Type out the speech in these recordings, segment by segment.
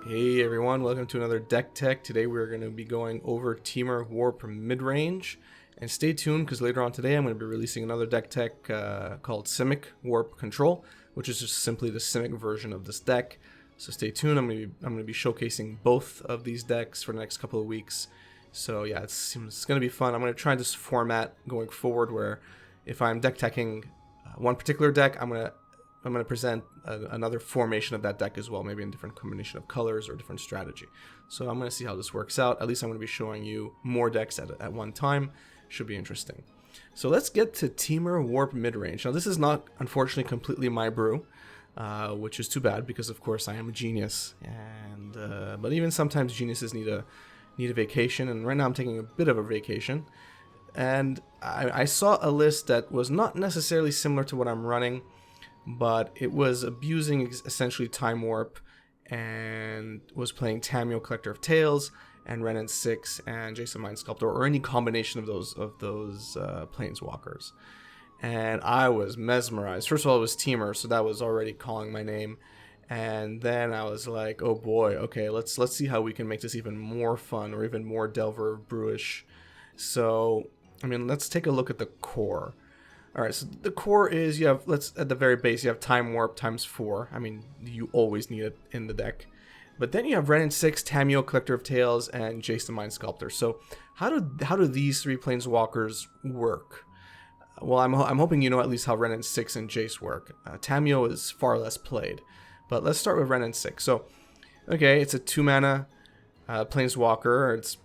Hey everyone, welcome to another Deck Tech. Today we're going to be going over Temur Warp Midrange. And stay tuned because later on today I'm going to be releasing another Deck Tech called Simic Warp Control, which is just simply the Simic version of this deck. So stay tuned, I'm going to be showcasing both of these decks for the next couple of weeks. So yeah, it's going to be fun. I'm going to try this format going forward where if I'm deck teching one particular deck, I'm going to present another formation of that deck as well, maybe in different combination of colors or different strategy. So I'm going to see how this works out. At least I'm going to be showing you more decks at one time. Should be interesting. So let's get to Temur Warp Midrange. Now this is not, unfortunately, completely my brew, which is too bad because of course I am a genius. And but even sometimes geniuses need a vacation, and right now I'm taking a bit of a vacation. And I saw a list that was not necessarily similar to what I'm running, but it was abusing essentially Time Warp and was playing Tamiyo, Collector of Tales, and Renin 6 and Jason Mind Sculptor, or any combination of those planeswalkers. And I was mesmerized. First of all, it was Temur, so that was already calling my name. And then I was like, oh boy, okay, let's see how we can make this even more fun or even more Delver Brewish. So, I mean, let's take a look at the core. Alright, so the core is, you have, at the very base, you have Time Warp times 4. I mean, you always need it in the deck. But then you have Renin 6, Tamiyo, Collector of Tales, and Jace the Mind Sculptor. So how do these three planeswalkers work? Well, I'm hoping you know at least how Renin 6 and Jace work. Tamiyo is far less played. But let's start with Renin 6. So, okay, it's a 2-mana planeswalker.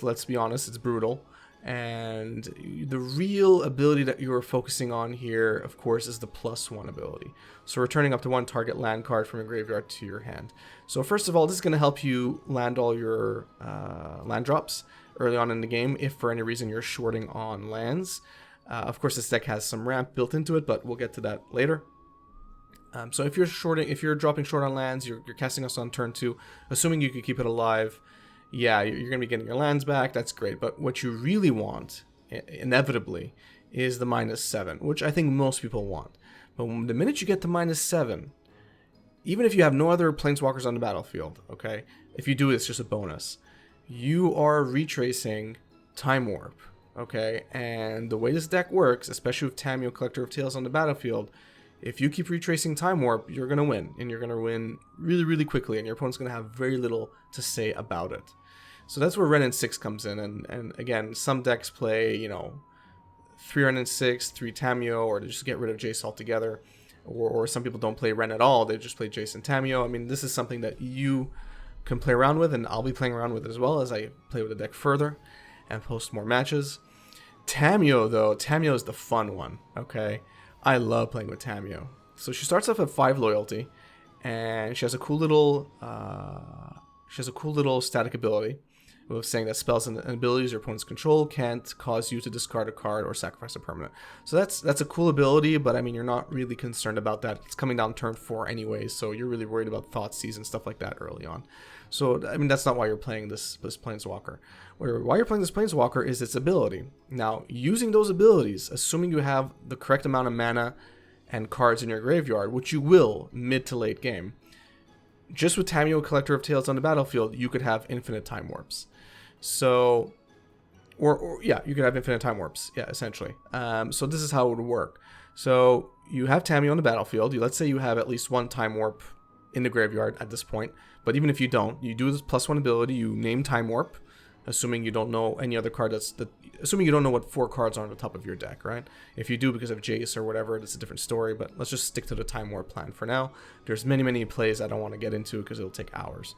Let's be honest, it's brutal. And the real ability that you are focusing on here, of course, is the +1 ability. So returning up to 1 target land card from your graveyard to your hand. So first of all, this is going to help you land all your land drops early on in the game if for any reason you're shorting on lands. Of course, this deck has some ramp built into it, but we'll get to that later. So if you're dropping short on lands, you're casting us on turn 2, assuming you can keep it alive. Yeah, you're going to be getting your lands back. That's great. But what you really want, inevitably, is the -7, which I think most people want. But the minute you get to -7, even if you have no other planeswalkers on the battlefield, okay, if you do, it's just a bonus. You are retracing Time Warp, okay? And the way this deck works, especially with Tamiyo, Collector of Tales on the battlefield, if you keep retracing Time Warp, you're going to win. And you're going to win really, really quickly. And your opponent's going to have very little to say about it. So that's where Renin 6 comes in, and again, some decks play, 3 Renin 6, 3 Tamiyo, or they just get rid of Jace altogether, or some people don't play Ren at all, they just play Jace and Tamiyo. I mean, this is something that you can play around with, and I'll be playing around with as well as I play with the deck further and post more matches. Tamiyo, though, Tamiyo is the fun one, okay? I love playing with Tamiyo. So she starts off at 5 loyalty, and she has a cool little static ability of saying that spells and abilities your opponent's control can't cause you to discard a card or sacrifice a permanent. So that's a cool ability, but I mean, you're not really concerned about that. It's coming down turn 4 anyways, so you're really worried about Thoughtseize and stuff like that early on. So, I mean, that's not why you're playing this Planeswalker. Why you're playing this Planeswalker is its ability. Now, using those abilities, assuming you have the correct amount of mana and cards in your graveyard, which you will mid to late game, just with Tamiyo, Collector of Tales on the battlefield, you could have infinite Time Warps. So, yeah, you could have infinite Time Warps, yeah, essentially. So this is how it would work. So you have Tamiyo on the battlefield. Let's say you have at least 1 Time Warp in the graveyard at this point. But even if you don't, you do this +1 ability, you name Time Warp, assuming you don't know any other card assuming you don't know what 4 cards are on the top of your deck, right? If you do because of Jace or whatever, it's a different story, but let's just stick to the Time Warp plan for now. There's many plays I don't want to get into because it'll take hours.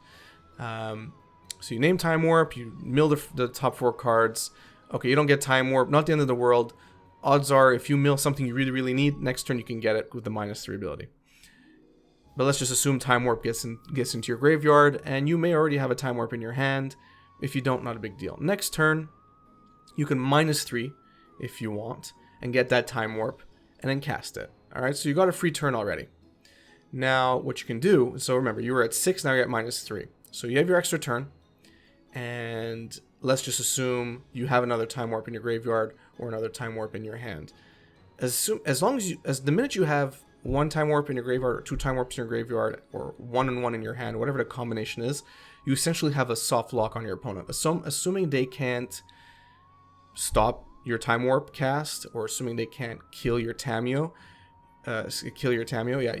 So you name Time Warp, you mill the top 4 cards. Okay, you don't get Time Warp, not the end of the world. Odds are, if you mill something you really need, next turn you can get it with the -3 ability. But let's just assume Time Warp gets into your graveyard, and you may already have a Time Warp in your hand. If you don't, not a big deal. Next turn, you can -3 if you want, and get that Time Warp, and then cast it. Alright, so you got a free turn already. Now, what you can do, so remember, you were at 6, now you're at -3. So you have your extra turn, and let's just assume you have another Time Warp in your graveyard or another Time Warp in your hand. As the minute you have 1 Time Warp in your graveyard or 2 Time Warps in your graveyard or 1 and 1 in your hand, whatever the combination is, you essentially have a soft lock on your opponent. Assuming they can't stop your Time Warp cast, or assuming they can't kill your Tamiyo, yeah,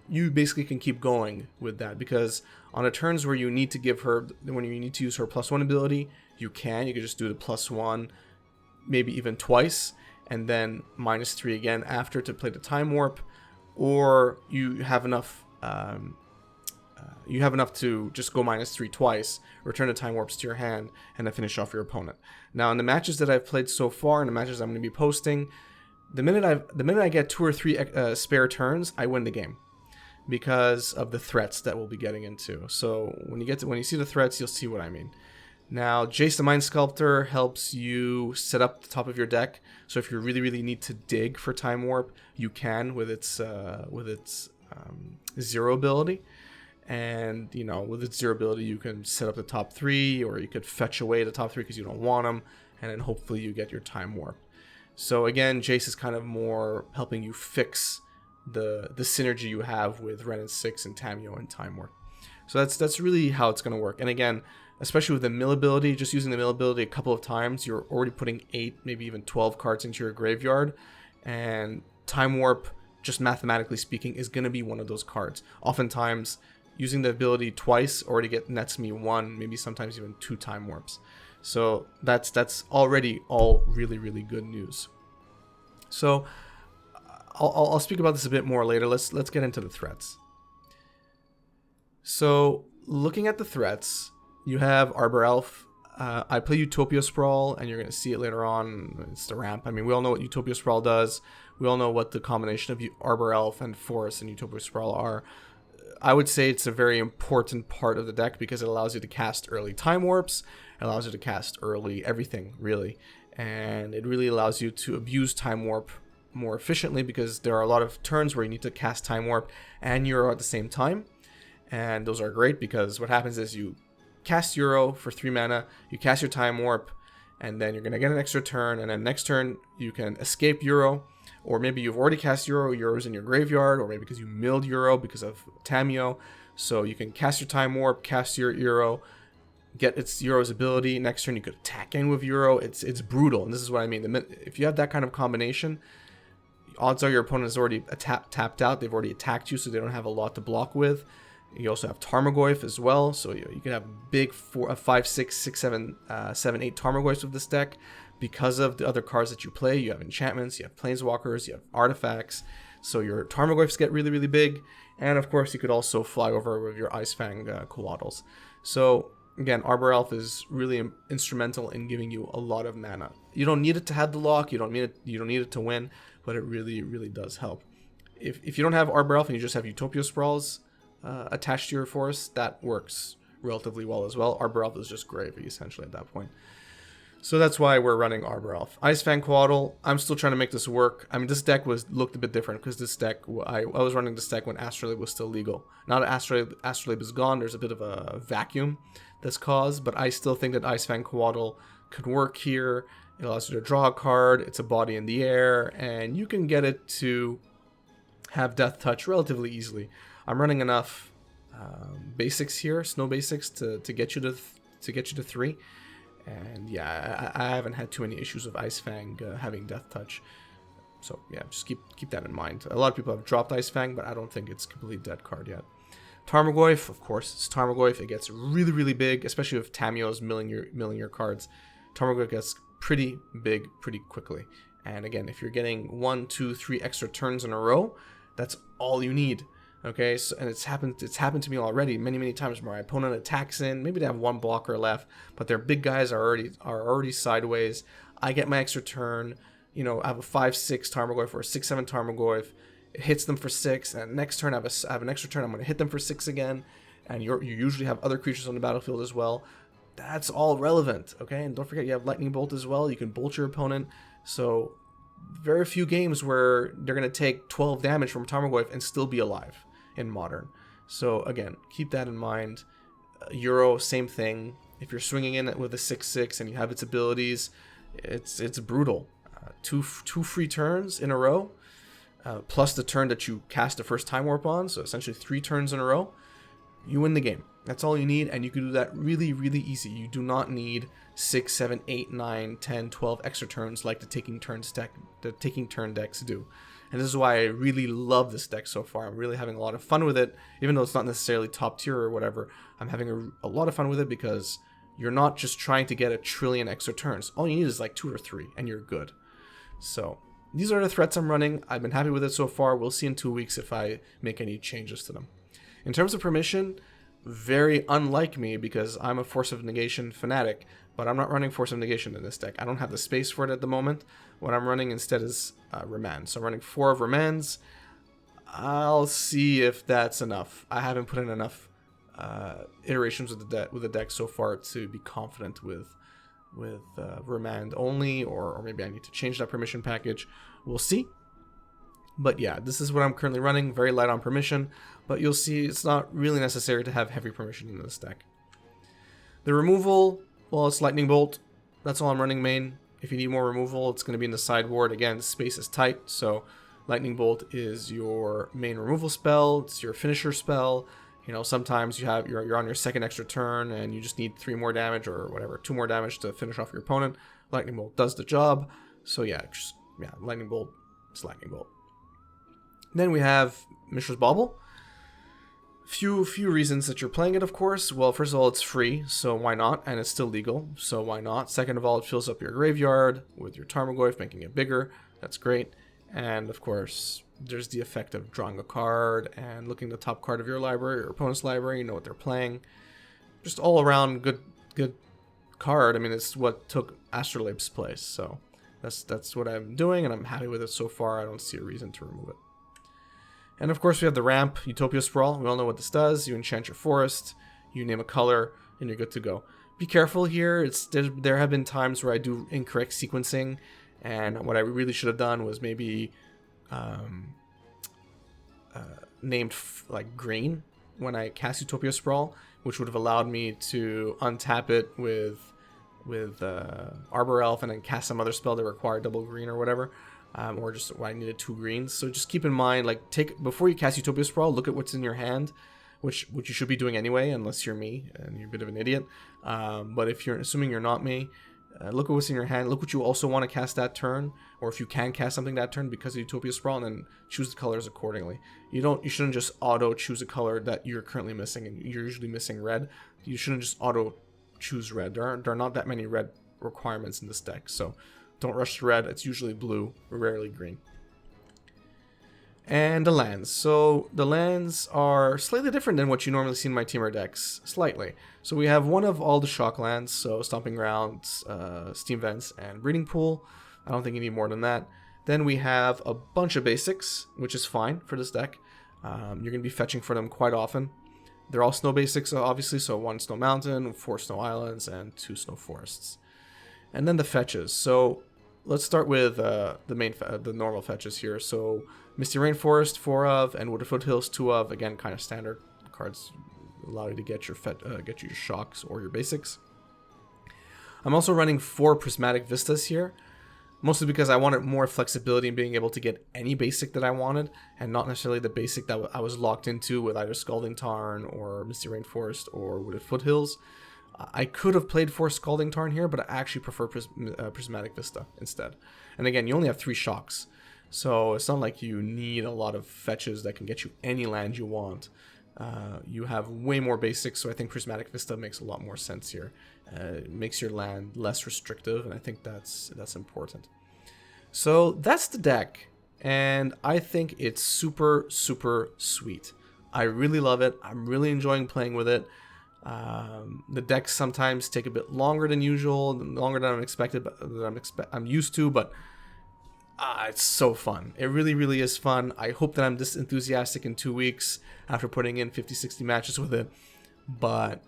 you basically can keep going with that, because on the turns where you need to give her, when you need to use her +1 ability, you can just do the +1, maybe even twice, and then -3 again after to play the Time Warp, or you have enough to just go -3 twice, return the Time Warps to your hand, and then finish off your opponent. Now, in the matches that I've played so far, and the matches I'm going to be posting, the minute I get 2 or 3 spare turns, I win the game, because of the threats that we'll be getting into. So when you see the threats, you'll see what I mean. Now, Jace the Mind Sculptor helps you set up the top of your deck. So if you really need to dig for Time Warp, you can with its 0 ability. And, you know, with its 0 ability, you can set up the top 3, or you could fetch away the top 3 because you don't want them, and then hopefully you get your Time Warp. So again, Jace is kind of more helping you fix the synergy you have with Ren and 6 and Tamiyo and Time Warp. So that's really how it's going to work. And again, especially with the mill ability, just using the mill ability a couple of times, you're already putting 8, maybe even 12 cards into your graveyard, and Time Warp, just mathematically speaking, is going to be one of those cards. Oftentimes, using the ability twice already nets me 1, maybe sometimes even 2 Time Warps. So that's already all really good news. So I'll speak about this a bit more later. Let's get into the threats. So looking at the threats, you have Arbor Elf. I play Utopia Sprawl, and you're going to see it later on. It's the ramp. I mean, we all know what Utopia Sprawl does. We all know what the combination of Arbor Elf and Forest and Utopia Sprawl are. I would say it's a very important part of the deck because it allows you to cast early Time Warps. It allows you to cast early everything, really. And it really allows you to abuse Time Warp more efficiently, because there are a lot of turns where you need to cast Time Warp and Euro at the same time. And those are great, because what happens is you cast Euro for 3 mana, you cast your Time Warp, and then you're going to get an extra turn, and then next turn you can escape Euro, or maybe you've already cast Euro's in your graveyard, or maybe because you milled Euro because of Tamiyo, so you can cast your Time Warp, cast your Euro, get its Euro's ability, next turn you could attack in with Euro. It's brutal, and this is what I mean. If you have that kind of combination, odds are your opponent is already tapped out, they've already attacked you, so they don't have a lot to block with. You also have Tarmogoyf as well, so you can have big 5, 6, 7, 7, 8 Tarmogoyfs with this deck because of the other cards that you play. You have enchantments, you have planeswalkers, you have artifacts, so your Tarmogoyfs get really big. And of course, you could also fly over with your ice-fang Coatls. So again, Arbor Elf is really instrumental in giving you a lot of mana. You don't need it to have the lock, you don't need it to win, but it really does help. If you don't have Arbor Elf and you just have Utopia Sprawls attached to your forest, that works relatively well as well. Arbor Elf is just gravy essentially at that point. So that's why we're running Arbor Elf. ice-fang Coatl, I'm still trying to make this work. I mean, this deck looked a bit different because this deck, I was running this deck when Astrolabe was still legal. Now that Astrolabe is gone, there's a bit of a vacuum that's caused, but I still think that ice-fang Coatl could work here. It allows you to draw a card, it's a body in the air, and you can get it to have Death Touch relatively easily. I'm running enough basics here, snow basics, to get you to 3. And yeah, I haven't had too many issues with ice-fang having Death Touch. So yeah, just keep that in mind. A lot of people have dropped ice-fang, but I don't think it's a completely dead card yet. Tarmogoyf, of course, it's Tarmogoyf. It gets really big, especially if Tamiyo's milling your cards. Tarmogoyf gets pretty big pretty quickly. And again, if you're getting 1, 2, 3 extra turns in a row, that's all you need. Okay, so, and it's happened to me already many times where my opponent attacks in, maybe they have 1 blocker left, but their big guys are already sideways. I get my extra turn, you know, I have a 5-6 Tarmogoyf or a 6-7 Tarmogoyf. It hits them for 6, and next turn I have an extra turn, I'm going to hit them for 6 again, and you usually have other creatures on the battlefield as well. That's all relevant, okay? And don't forget, you have Lightning Bolt as well. You can bolt your opponent, so very few games where they're going to take 12 damage from Tarmogoyf and still be alive in Modern. So again, keep that in mind. Euro, same thing. If you're swinging in it with a 6/6 and you have its abilities, it's brutal. Two free turns in a row. plus the turn that you cast the first Time Warp on, so essentially 3 turns in a row, you win the game. That's all you need, and you can do that really, really easy. You do not need 6, 7, 8, 9, 10, 12 extra turns like the Taking Turn decks do. And this is why I really love this deck so far. I'm really having a lot of fun with it, even though it's not necessarily top tier or whatever. I'm having a lot of fun with it because you're not just trying to get a trillion extra turns. All you need is like 2 or 3, and you're good. So these are the threats I'm running. I've been happy with it so far. We'll see in 2 weeks if I make any changes to them. In terms of permission, very unlike me because I'm a Force of Negation fanatic, but I'm not running Force of Negation in this deck. I don't have the space for it at the moment. What I'm running instead is Remand. So I'm running 4 of Remands. I'll see if that's enough. I haven't put in enough iterations with the deck so far to be confident with Remand only, or maybe I need to change that permission package. We'll see. But yeah, this is what I'm currently running, very light on permission, but you'll see it's not really necessary to have heavy permission in this deck. The removal, well, it's Lightning Bolt. That's all I'm running main. If you need more removal, it's going to be in the sideboard. Again, space is tight, so Lightning Bolt is your main removal spell. It's your finisher spell. You know, sometimes you're on your second extra turn and you just need 3 more damage or whatever, 2 more damage to finish off your opponent. Lightning Bolt does the job. So yeah, Lightning Bolt is Lightning Bolt. Then we have Mishra's Bobble. Few reasons that you're playing it, of course. Well, first of all, it's free, so why not? And it's still legal, so why not? Second of all, it fills up your graveyard with your Tarmogoyf, making it bigger. That's great. And of course, there's the effect of drawing a card and looking at the top card of your library or opponent's library. You know what they're playing. Just all around good card. I mean, it's what took Astrolabe's place, so that's what I'm doing, and I'm happy with it so far. I don't see a reason to remove it. And of course we have the ramp, Utopia Sprawl. We all know what this does. You enchant your forest, you name a color, and you're good to go. Be careful here. There have been times where I do incorrect sequencing, and what I really should have done was maybe named like green when I cast Utopia Sprawl, which would have allowed me to untap it with Arbor Elf and then cast some other spell that required double green or whatever. Or just I needed 2 greens. So just keep in mind, like, before you cast Utopia Sprawl, look at what's in your hand, which you should be doing anyway, unless you're me and you're a bit of an idiot. But if you're assuming you're not me, look at what's in your hand. Look what you also want to cast that turn, or if you can cast something that turn because of Utopia Sprawl, and then choose the colors accordingly. You shouldn't just auto choose a color that you're currently missing, and you're usually missing red. You shouldn't just auto choose red. There are not that many red requirements in this deck, so don't rush to red. It's usually blue, rarely green. And the lands. So the lands are slightly different than what you normally see in my Temur decks. Slightly. So we have one of all the shock lands. So Stomping Grounds, Steam Vents, and Breeding Pool. I don't think you need more than that. Then we have a bunch of basics, which is fine for this deck. You're going to be fetching for them quite often. They're all snow basics, obviously. So 1 Snow Mountain, 4 Snow Islands, and 2 Snow Forests. And then the fetches. So let's start with the normal fetches here. So Misty Rainforest, 4 of, and Wooded Foothills, 2 of. Again, kind of standard cards, allow you to get your shocks or your basics. I'm also running 4 Prismatic Vistas here, mostly because I wanted more flexibility in being able to get any basic that I wanted, and not necessarily the basic that I was locked into with either Scalding Tarn or Misty Rainforest or Wooded Foothills. I could have played 4 Scalding Tarn here, but I actually prefer Prismatic Vista instead. And again, you only have 3 shocks, so it's not like you need a lot of fetches that can get you any land you want. You have way more basics, so I think Prismatic Vista makes a lot more sense here. It makes your land less restrictive, and I think that's important. So that's the deck, and I think it's super, super sweet. I really love it. I'm really enjoying playing with it. The decks sometimes take a bit longer than usual, longer than I'm expected, but I'm used to, but it's so fun. It really, really is fun. I hope that I'm this enthusiastic in 2 weeks after putting in 50-60 matches with it. But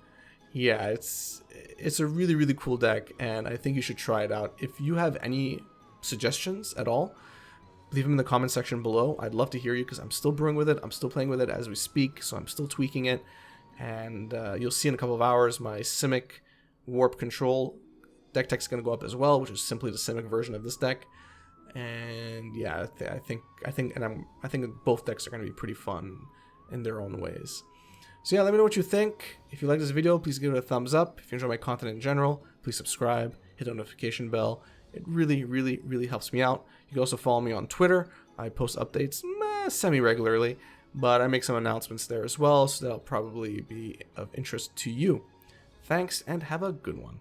yeah, it's a really, really cool deck, and I think you should try it out. If you have any suggestions at all, leave them in the comment section below. I'd love to hear you because I'm still brewing with it. I'm still playing with it as we speak, so I'm still tweaking it. And you'll see in a couple of hours my Simic Warp Control deck tech's going to go up as well, which is simply the Simic version of this deck. And yeah, I think both decks are going to be pretty fun in their own ways. So yeah, let me know what you think. If you like this video, please give it a thumbs up. If you enjoy my content in general, please subscribe, hit the notification bell. It really, really, really helps me out. You can also follow me on Twitter. I post updates semi-regularly, but I make some announcements there as well, so that'll probably be of interest to you. Thanks, and have a good one.